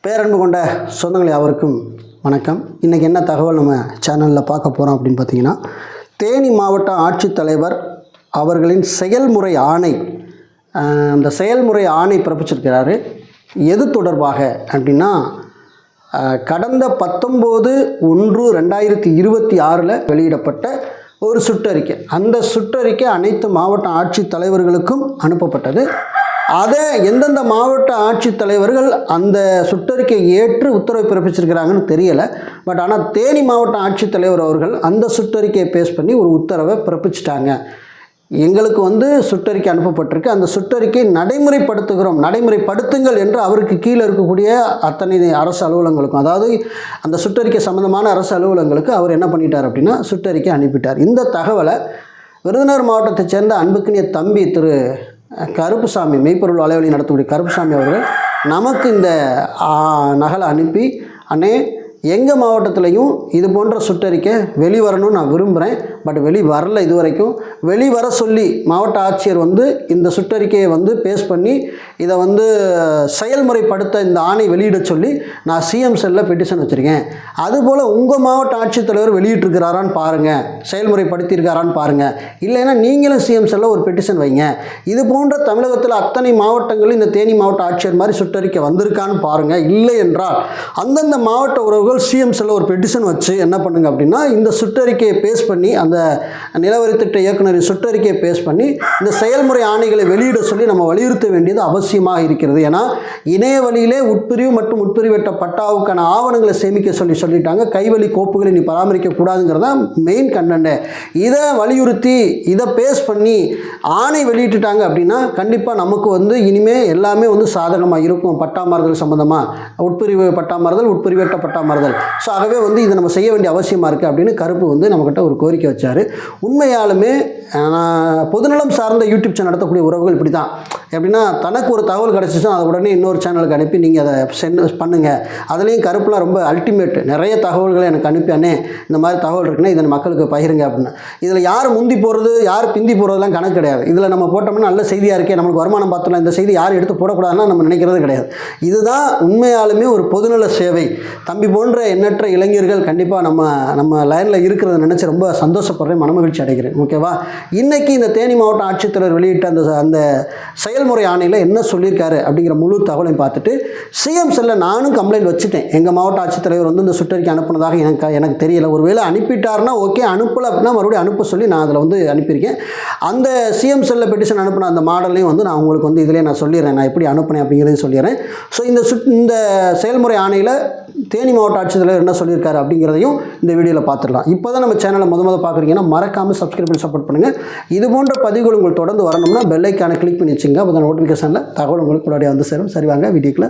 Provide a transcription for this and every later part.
பேரன்பு கொண்ட சொந்தங்கள் யாவருக்கும் வணக்கம். இன்றைக்கி என்ன தகவல் நம்ம சேனலில் பார்க்க போகிறோம் அப்படின்னு பார்த்தீங்கன்னா, தேனி மாவட்ட ஆட்சித்தலைவர் அவர்களின் செயல்முறை ஆணை, அந்த செயல்முறை ஆணை பிறப்பிச்சிருக்கிறாரு. எது தொடர்பாக அப்படின்னா, கடந்த 19/1/2026 வெளியிடப்பட்ட ஒரு சுற்றறிக்கை. அந்த சுற்றறிக்கை அனைத்து மாவட்ட ஆட்சித்தலைவர்களுக்கும் அனுப்பப்பட்டது. அதை எந்தெந்த மாவட்ட ஆட்சித்தலைவர்கள் அந்த சுற்றறிக்கை ஏற்று உத்தரவு பிறப்பிச்சிருக்கிறாங்கன்னு தெரியலை. பட் ஆனால் தேனி மாவட்ட ஆட்சித்தலைவர் அவர்கள் அந்த சுற்றறிக்கையை பேஸ் பண்ணி ஒரு உத்தரவை பிறப்பிச்சிட்டாங்க. எங்களுக்கு சுற்றறிக்கை அனுப்பப்பட்டிருக்கு, அந்த சுற்றறிக்கை நடைமுறைப்படுத்துங்கள் என்று அவருக்கு கீழே இருக்கக்கூடிய அத்தனை அரசு அலுவலகங்களுக்கும், அதாவது அந்த சுற்றறிக்கை சம்பந்தமான அரசு அலுவலகங்களுக்கு அவர் என்ன பண்ணிட்டார் அப்படின்னா சுற்றறிக்கை அனுப்பிட்டார். இந்த தகவலை விருதுநகர் மாவட்டத்தைச் சேர்ந்த அன்புக்குரிய தம்பி திரு கருப்புசாமி, மெய்ப்பொருள் வலைவலி நடத்தக்கூடிய கருப்புசாமி அவர்கள் நமக்கு இந்த நகலை அனுப்பி, அண்ணே எங்கள் மாவட்டத்திலையும் இது போன்ற சுற்றறிக்கை வெளிவரணும்னு நான் விரும்புகிறேன், பட் வெளிவரல. இதுவரைக்கும் வெளிவர சொல்லி மாவட்ட ஆட்சியர் இந்த சுற்றறிக்கையை பேஸ் பண்ணி இதை செயல்முறைப்படுத்த இந்த ஆணை வெளியிட சொல்லி நான் சிஎம் செல்லில் பெட்டிஷன் வச்சுருக்கேன். அதுபோல் உங்கள் மாவட்ட ஆட்சித்தலைவர் வெளியிட்டிருக்கிறாரான்னு பாருங்கள், செயல்முறைப்படுத்தியிருக்காரான்னு பாருங்கள். இல்லைன்னா நீங்களும் சிஎம் செல்லில் ஒரு பெட்டிஷன் வைங்க. இது போன்ற தமிழகத்தில் அத்தனை மாவட்டங்களில் இந்த தேனி மாவட்ட ஆட்சியர் மாதிரி சுற்றறிக்கை வந்திருக்கான்னு பாருங்கள். இல்லை என்றால் அந்தந்த மாவட்ட உறவுகள் சிஎம் செல்ல ஒரு பெட்டிஷன் வச்சு என்ன பண்ணுங்க அப்படின்னா, இந்த சுற்றறிக்கையை பேஸ் பண்ணி, அந்த நிலவரி திட்ட இயக்குநரின் சுற்றறிக்கையை பேஸ் பண்ணி இந்த செயல்முறை ஆணைகளை வெளியிட சொல்லி நம்ம வலியுறுத்த வேண்டியது அவசியமாக இருக்கிறது. ஏன்னா இணைய வழியிலே உட்பிரிவு மற்றும் உட்பிரிவட்ட பட்டாவுக்கான ஆவணங்களை சேமிக்க சொல்லிட்டாங்க. கைவழி கோப்புகளை நீ பராமரிக்க கூடாதுங்கிறதா மெயின் கண்டென்ட். இதை வலியுறுத்தி இதை பேஸ் பண்ணி ஆணை வெளியிட்டுட்டாங்க அப்படின்னா கண்டிப்பாக நமக்கு இனிமே எல்லாமே சாதகமாக இருக்கும். பட்டாமாறுதல் சம்பந்தமாக உட்பிரிவு பட்டாமாறுதல், உட்பிரிவட்ட பட்டாமாறுதல். ஸோ ஆகவே இதை நம்ம செய்ய வேண்டிய அவசியமாக இருக்குது அப்படின்னு கருப்பு நம்மக்கிட்ட ஒரு கோரிக்கை வச்சார். உண்மையாலுமே பொதுநலம் சார்ந்த யூடியூப் சேனல் நடத்தக்கூடிய உறவுகள் இப்படி தான். எப்படின்னா, தனக்கு ஒரு தகவல் கிடச்சிச்சுன்னா அதை உடனே இன்னொரு சேனலுக்கு அனுப்பி நீங்கள் அதை பண்ணுங்கள். அதுலேயும் கருப்புலாம் ரொம்ப அல்டிமேட், நிறைய தகவல்களை எனக்கு அனுப்பி, அண்ணே இந்த மாதிரி தகவல் இருக்குன்னா இதை மக்களுக்கு பகிருங்க அப்படின்னு. இதில் யார் முந்தி போகிறது யார் பிந்தி போகிறதுலாம் கணக்கு கிடையாது. இதில் நம்ம போட்டோம்னா நல்ல செய்தியாக இருக்கே, நம்மளுக்கு வருமானம் பார்த்துலாம், இந்த செய்தி யாரும் எடுத்து போடக்கூடாதுன்னா நம்ம நினைக்கிறது கிடையாது. இதுதான் உண்மையாலுமே ஒரு பொதுநல சேவை. தம்பி போன்ற எண்ணற்ற இளைஞர்கள் கண்டிப்பாக நம்ம லைனில் இருக்கிறத நினச்சி ரொம்ப சந்தோஷப்படுறேன், மனமகிழ்ச்சி அடைகிறேன். ஓகேவா? இன்றைக்கி இந்த தேனி மாவட்ட ஆட்சித்தலைவர் வெளியிட்ட அந்த செயல்முறை ஆணையில் என்ன சொல்லியிருக்காரு அப்படிங்கிற முழு தகவலையும் பார்த்துட்டு சிஎம் செல்ல நானும் கம்ப்ளைண்ட் வச்சுட்டேன். எங்கள் மாவட்ட ஆட்சித்தலைவர் இந்த சுற்றறிக்கை அனுப்புனதாக எனக்கு தெரியல. ஒருவேளை அனுப்பிட்டாருன்னா ஓகே, அனுப்பலை அப்படின்னா மறுபடியும் அனுப்ப சொல்லி நான் அதில் அனுப்பியிருக்கேன். அந்த சிஎம் செல்ல பெட்டிஷன் அனுப்பின அந்த மாடலையும் நான் உங்களுக்கு இதிலே நான் சொல்லிடுறேன், நான் எப்படி அனுப்பினேன் அப்படிங்கிறதையும் சொல்லிடுறேன். ஸோ இந்த செயல்முறை ஆணையில் தேனி மாவட்ட ஆட்சித்தலைவர் என்ன சொல்லியிருக்காரு அப்படிங்கிறதையும் இந்த வீடியோவில் பார்த்துடலாம். இப்போ தான் நம்ம சேனலை முதல்ல பார்க்குறீங்கன்னா மறக்காமல் சப்ஸ்கிரைப் பண்ணி சப்போர்ட் பண்ணுங்கள். இது போன்ற பதிவுகள் உங்களுக்கு தொடர்ந்து வரணும்னா பெல் ஐக்கானை கிளிக் பண்ணி வச்சுங்க. அப்போ தான் நோட்டிஃபிகேஷனில் தகவல் உங்களுக்கு கூட சேரும். சரி, வாங்க வீடியோக்குள்ளே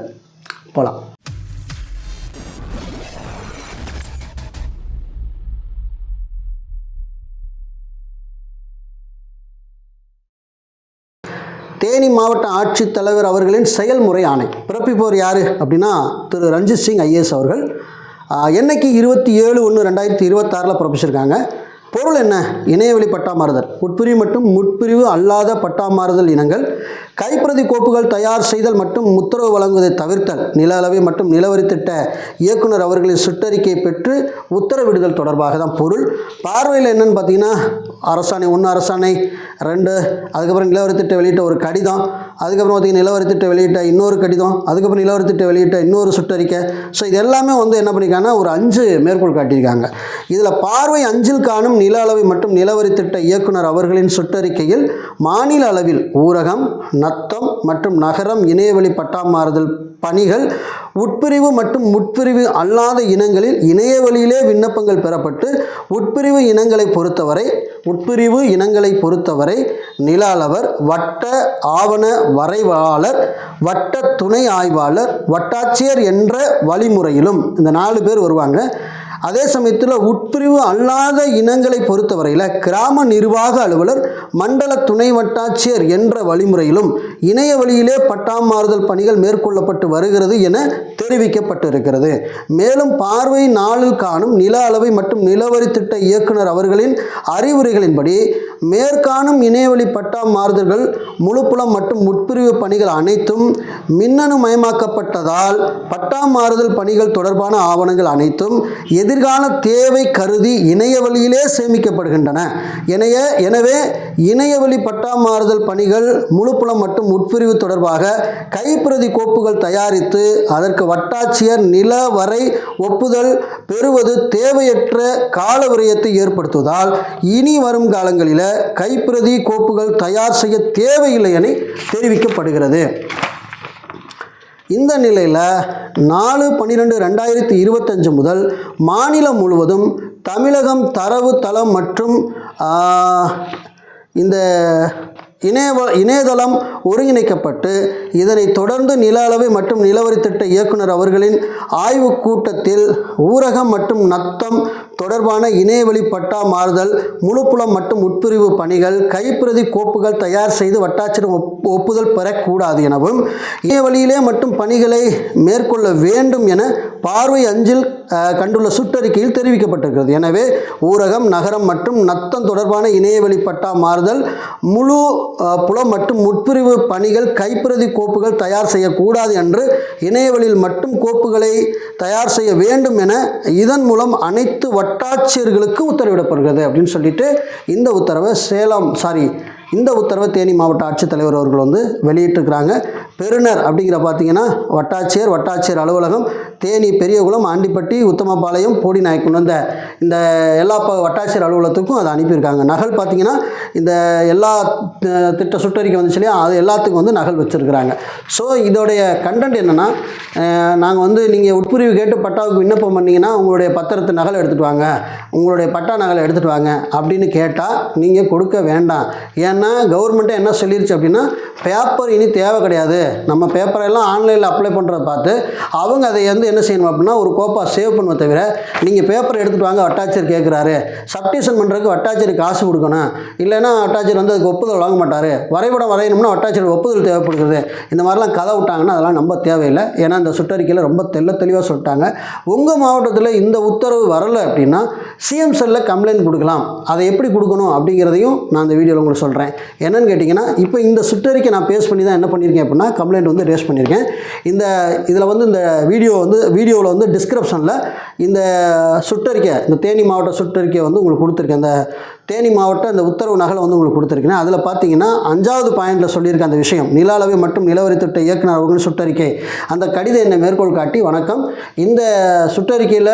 போகலாம். தேனி மாவட்ட ஆட்சித்தலைவர் அவர்களின் செயல்முறை ஆணை பிறப்பிப்பவர் யார் அப்படின்னா திரு ரஞ்சித் சிங் ஐஏஎஸ் அவர்கள். என்னைக்கு 27/1/2026 பிறப்பிச்சிருக்காங்க. பொருள் என்ன? இணையவழி பட்டாமாறுதல், உட்பிரிவு மற்றும் முட்பிரிவு அல்லாத பட்டாமாறுதல் இனங்கள், கைப்பிரதி கோப்புகள் தயார் செய்தல் மற்றும் உத்தரவு வழங்குவதை தவிர்த்தல், நில அளவை மற்றும் நிலவரி திட்ட இயக்குனர் அவர்களின் சுற்றறிக்கையை பெற்று உத்தரவிடுதல் தொடர்பாக தான் பொருள். பார்வையில் என்னென்னு பார்த்தீங்கன்னா, அரசாணை 1, அரசாணை 2, அதுக்கப்புறம் நிலவரி திட்ட வெளியிட்ட ஒரு கடிதம், அதுக்கப்புறம் பார்த்திங்கன்னா நிலவரி திட்ட வெளியிட்ட இன்னொரு கடிதம், அதுக்கப்புறம் நிலவரி திட்ட வெளியிட்ட இன்னொரு சுற்றறிக்கை. ஸோ இது எல்லாமே என்ன பண்ணியிருக்காங்கன்னா ஒரு 5 மேற்கோள் காட்டியிருக்காங்க. இதில் பார்வை 5 காணும் நில அளவை மற்றும் நிலவரி திட்ட இயக்குனர் அவர்களின் சுற்றறிக்கையில் மாநில அளவில் ஊரகம், நத்தம் மற்றும் நகரம் இணையவழி பட்டாமாறுதல் பணிகள் உட்பிரிவு மற்றும் முட்பிரிவு அல்லாத இனங்களில் இணையவழியிலே விண்ணப்பங்கள் பெறப்பட்டு உட்பிரிவு இனங்களை பொறுத்தவரை நில அளவர், வட்ட ஆவண வரைவாளர், வட்ட துணை ஆய்வாளர், வட்டாட்சியர் என்ற வழிமுறையிலும் இந்த 4 பேர் வருவாங்க. அதே சமயத்தில் உட்பிரிவு அல்லாத இனங்களை பொறுத்தவரையில் கிராம நிர்வாக அலுவலர், மண்டல துணை வட்டாட்சியர் என்ற வழிமுறையிலும் இணைய வழியிலே பட்டாமாறுதல் பணிகள் மேற்கொள்ளப்பட்டு வருகிறது என தெரிவிக்கப்பட்டிருக்கிறது. மேலும் பார்வை 4 காணும் நில அளவை மற்றும் நிலவரி திட்ட இயக்குனர் அவர்களின் அறிவுரைகளின்படி மேற்காணும் இணையவழி பட்டா மாறுதல்கள் முழுப்புலம் மற்றும் உட்பிரிவு பணிகள் அனைத்தும் மின்னணு மயமாக்கப்பட்டதால் பட்டா மாறுதல் பணிகள் தொடர்பான ஆவணங்கள் அனைத்தும் எதிர்கால தேவை கருதி இணையவழியிலே சேமிக்கப்படுகின்றன. எனவே இணையவழி பட்டா மாறுதல் பணிகள் முழுப்புலம் மற்றும் உட்பிரிவு தொடர்பாக கைப்பிரதி கோப்புகள் தயாரித்து அதற்கு வட்டாட்சியர் நிலவரை ஒப்புதல் பெறுவது தேவையற்ற கால விரயத்தை ஏற்படுத்துவதால் இனி வரும் காலங்களில் கைப்பிரதி கோப்புகள் தயார் செய்ய தேவையில்லை என தெரிவிக்கப்படுகிறது. இந்த நிலையில் 4/12/2025 முதல் மாநிலம் முழுவதும் தமிழகம் தரவு தளம் மற்றும் இந்த இணையதளம் ஒருங்கிணைக்கப்பட்டு இதனைத் தொடர்ந்து நில அளவை மற்றும் நிலவரி திட்ட இயக்குனர் அவர்களின் ஆய்வுக் கூட்டத்தில் ஊரகம் மற்றும் நத்தம் தொடர்பான இணையவழி பட்டா மாறுதல் முழுப்புலம் மற்றும் உட்பிரிவு பணிகள் கைப்பிரதி கோப்புகள் தயார் செய்து வட்டாட்சியர் ஒப்புதல் பெறக்கூடாது எனவும் இணையவழியிலே மற்றும் பணிகளை மேற்கொள்ள வேண்டும் என பார்வை அஞ்சில் கண்டுள்ள சுற்றறிக்கையில் தெரிவிக்கப்பட்டிருக்கிறது. எனவே ஊரகம் நகரம் மற்றும் நத்தம் தொடர்பான இணையவழி பட்டா மாறுதல் முழு புலம் மற்றும் உட்பிரிவு பணிகள் கைப்பிரதி கோப்புகள் தயார் செய்யக்கூடாது என்று இணையவழியில் மட்டும் கோப்புகளை தயார் செய்ய வேண்டும் என இதன் மூலம் அனைத்து வட்டாட்சியர்களுக்கு உத்தரவிடப்படுகிறது அப்படின்னு சொல்லிட்டு இந்த உத்தரவை தேனி மாவட்ட ஆட்சித்தலைவர் அவர்கள் வெளியிட்டிருக்கிறாங்க. பெறுநர் அப்படிங்கிற பார்த்தீங்கன்னா வட்டாட்சியர் அலுவலகம், தேனி, பெரியகுளம், ஆண்டிப்பட்டி, உத்தமபாளையம், போடிநாயக்கன் இந்த எல்லா வட்டாட்சியர் அலுவலகத்துக்கும் அதை அனுப்பியிருக்காங்க. நகல் பார்த்தீங்கன்னா இந்த எல்லா திட்ட சுற்றறிக்கை வந்துச்சு இல்லையா, அது எல்லாத்துக்கும் நகல் வச்சுருக்கிறாங்க. ஸோ இதோடைய கண்டென்ட் என்னென்னா, நாங்கள் நீங்கள் உட்பிரிவு கேட்டு பட்டாவுக்கு விண்ணப்பம் பண்ணிங்கன்னா உங்களுடைய பத்திரத்து நகல் எடுத்துகிட்டு வாங்க, உங்களுடைய பட்டா நகலை எடுத்துகிட்டு வாங்க அப்படின்னு கேட்டால் நீங்கள் கொடுக்க வேண்டாம். ஏன்னா கவர்மெண்ட்டே என்ன சொல்லிருச்சு அப்படின்னா, பேப்பர் இனி தேவை கிடையாது. நம்ம பேப்பரெல்லாம் ஆன்லைனில் அப்ளை பண்ணுறத பார்த்து அவங்க அதை என்ன செய்யணும் அப்படின்னா ஒரு கோப்பாக சேவ் பண்ணுவதை தவிர நீங்கள் பேப்பர் எடுத்துகிட்டு வாங்க வட்டாட்சியர் கேட்குறாரு, சப்டிஷன் பண்ணுறதுக்கு வட்டாட்சியருக்கு காசு கொடுக்கணும், இல்லைன்னா வட்டாட்சியர் அதுக்கு ஒப்புதல் வாங்க மாட்டார், வரைபடம் வரையணும்னா வட்டாட்சியர் ஒப்புதல் தேவைப்படுகிறது, இந்த மாதிரிலாம் கதை விட்டாங்கன்னா அதெல்லாம் நம்ப தேவையில்லை. ஏன்னா இந்த சுற்றறிக்கையில் ரொம்ப தெளிவாக சொல்லிட்டாங்க. உங்கள் மாவட்டத்தில் இந்த உத்தரவு வரலை அப்படின்னா சிஎம் செல்லில் கம்ப்ளைண்ட் கொடுக்கலாம். அதை எப்படி கொடுக்கணும் அப்படிங்கிறதையும் நான் இந்த வீடியோவில் உங்களுக்கு சொல்கிறேன். என்னென்னு கேட்டிங்கன்னா, இப்போ இந்த சுற்றறிக்கை நான் பேஸ் பண்ணி தான் என்ன பண்ணியிருக்கேன் அப்படின்னா கம்ப்ளைண்ட் ரேஸ் பண்ணியிருக்கேன். இதில் இந்த வீடியோவில் டிஸ்கிரிப்ஷனில் இந்த சுற்றறிக்கை, இந்த தேனி மாவட்ட சுற்றறிக்கை உங்களுக்கு கொடுத்துருக்கேன். இந்த தேனி மாவட்ட இந்த உத்தரவு நகலை உங்களுக்கு கொடுத்துருக்கேன். அதில் பார்த்தீங்கன்னா 5வது பாயிண்டில் சொல்லியிருக்க அந்த விஷயம், நில அளவை மற்றும் நிலவரி திட்ட இயக்குனர் அவர்கள் சுற்றறிக்கை, அந்த கடித எண்ணை மேற்கோள் காட்டி, வணக்கம், இந்த சுற்றறிக்கையில்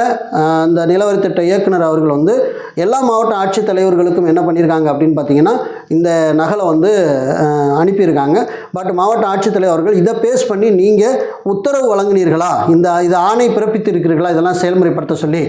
இந்த நிலவரி திட்ட இயக்குனர் அவர்கள் எல்லா மாவட்ட ஆட்சித்தலைவர்களுக்கும் என்ன பண்ணியிருக்காங்க அப்படின்னு பார்த்தீங்கன்னா இந்த நகலை அனுப்பியிருக்காங்க. பட் மாவட்ட ஆட்சித்தலைவர்கள் இதை பேஸ் பண்ணி நீங்கள் உத்தரவு வழங்கினீர்களா, இது ஆணை பிறப்பித்திருக்கிறீர்களா, இதெல்லாம் செயல்முறைப்படுத்த சொல்லி,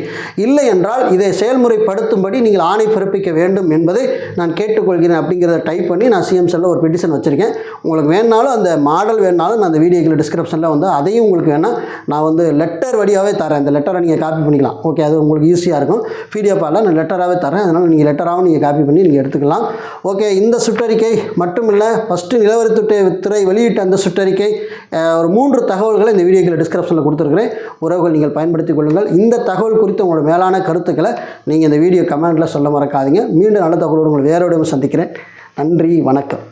இல்லை என்றால் இதை செயல்முறைப்படுத்தும்படி நீங்கள் ஆணை பிறப்பிக்க வேண்டும் என்பதை நான் கேட்டுக்கொள்கிறேன் அப்படிங்கிறத டைப் பண்ணி நான் சிஎம் செல்லில் ஒரு பெட்டிஷன் வச்சுருக்கேன். உங்களுக்கு வேணாலும் அந்த மாடல் வேணாலும் நான் அந்த வீடியோக்கள் டிஸ்கிரிப்ஷனில் அதையும் உங்களுக்கு வேணால் நான் லெட்டர் வழியாகவே தரேன். அந்த லெட்டரை நீங்கள் காப்பி பண்ணிக்கலாம். ஓகே, அது உங்களுக்கு ஈஸியாக இருக்கும். பிடிஎஃபால் நான் லெட்டராகவே தரேன். அதனால் நீங்கள் லெட்டராகவும் நீங்கள் காப்பி பண்ணி நீங்கள் எடுத்துக்கலாம். ஓகே, இந்த சுற்றறிக்கை மட்டும் இல்லை, ஃபஸ்ட்டு நிலவரித்துறை வெளியிட்ட அந்த சுற்றறிக்கை ஒரு 3 தகவல்களை இந்த வீடியோக்களை டிஸ்கிரிப்ஷனில் கொடுத்துருக்கிறேன். உறவுகள் நீங்கள் பயன்படுத்திக் கொள்ளுங்கள். இந்த தகவல் குறித்து உங்களோட மேலான கருத்துக்களை நீங்கள் இந்த வீடியோ கமெண்ட்டில் சொல்ல மறக்காதீங்க. மீண்டும் நல்ல தகவலோடு உங்களை வேறோடு சந்திக்கிறேன். நன்றி, வணக்கம்.